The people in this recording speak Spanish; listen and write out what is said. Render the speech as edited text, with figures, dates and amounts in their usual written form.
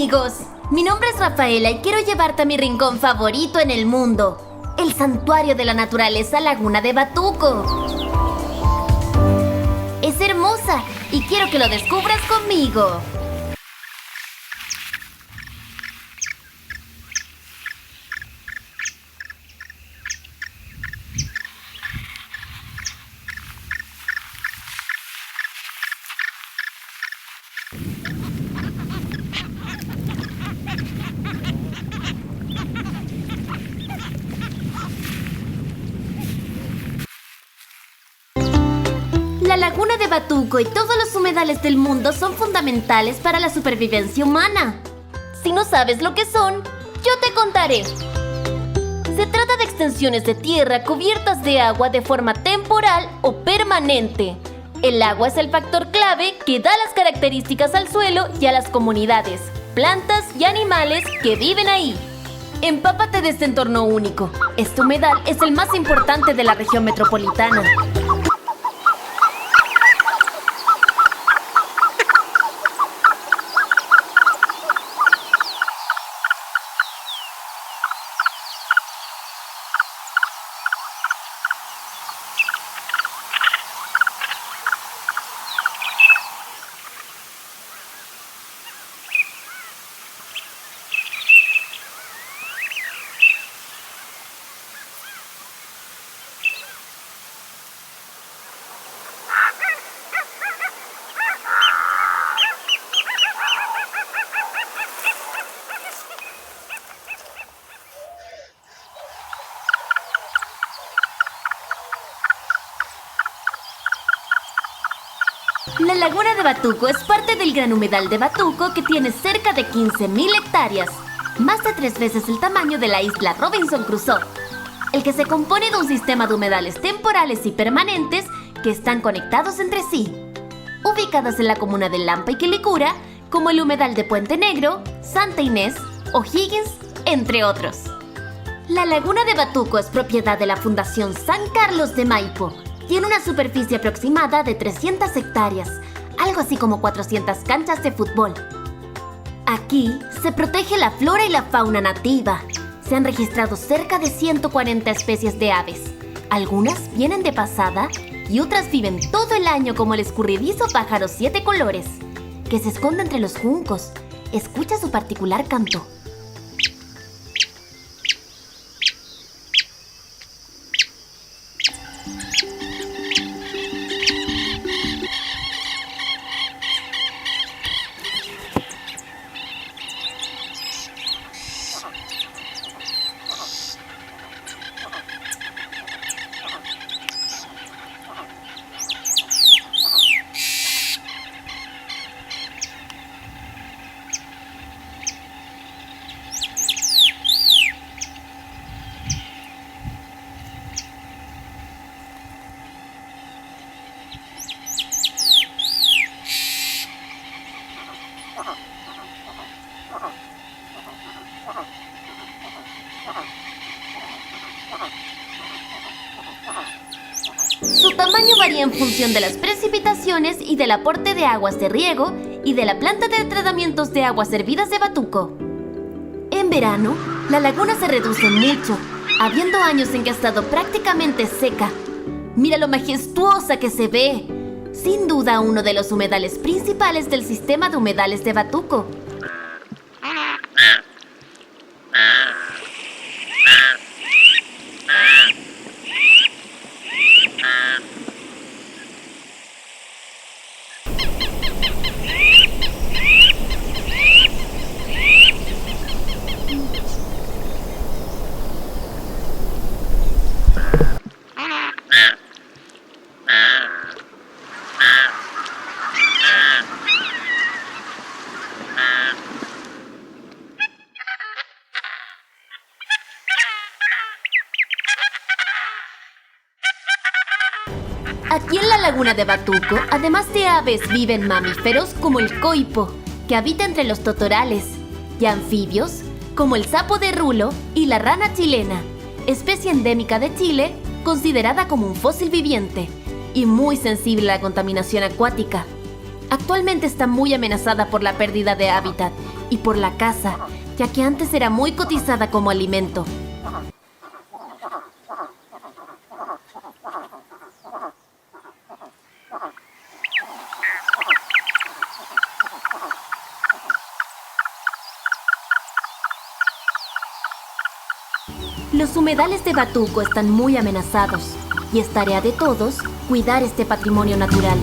amigos, mi nombre es Rafaela y quiero llevarte a mi rincón favorito en el mundo, el santuario de la naturaleza Laguna de Batuco. Es hermosa y quiero que lo descubras conmigo. La Laguna de Batuco y todos los humedales del mundo son fundamentales para la supervivencia humana. Si no sabes lo que son, yo te contaré. Se trata de extensiones de tierra cubiertas de agua de forma temporal o permanente. El agua es el factor clave que da las características al suelo y a las comunidades, plantas y animales que viven ahí. Empápate de este entorno único. Este humedal es el más importante de la región metropolitana. La Laguna de Batuco es parte del Gran Humedal de Batuco, que tiene cerca de 15.000 hectáreas, más de 3 veces el tamaño de la isla Robinson Crusoe, el que se compone de un sistema de humedales temporales y permanentes que están conectados entre sí, ubicadas en la comuna de Lampa y Quilicura, como el humedal de Puente Negro, Santa Inés, O'Higgins, entre otros. La Laguna de Batuco es propiedad de la Fundación San Carlos de Maipo. Tiene una superficie aproximada de 300 hectáreas, algo así como 400 canchas de fútbol. Aquí se protege la flora y la fauna nativa. Se han registrado cerca de 140 especies de aves. Algunas vienen de pasada y otras viven todo el año, como el escurridizo pájaro 7 colores, que se esconde entre los juncos. Escucha su particular canto. Su tamaño varía en función de las precipitaciones y del aporte de aguas de riego y de la planta de tratamientos de aguas hervidas de Batuco. En verano, la laguna se reduce mucho, habiendo años en que ha estado prácticamente seca. Mira lo majestuosa que se ve. Sin duda, uno de los humedales principales del sistema de humedales de Batuco. Aquí en la Laguna de Batuco, además de aves, viven mamíferos como el coipo, que habita entre los totorales, y anfibios como el sapo de rulo y la rana chilena, especie endémica de Chile, considerada como un fósil viviente y muy sensible a la contaminación acuática. Actualmente está muy amenazada por la pérdida de hábitat y por la caza, ya que antes era muy cotizada como alimento. Los humedales de Batuco están muy amenazados y es tarea de todos cuidar este patrimonio natural.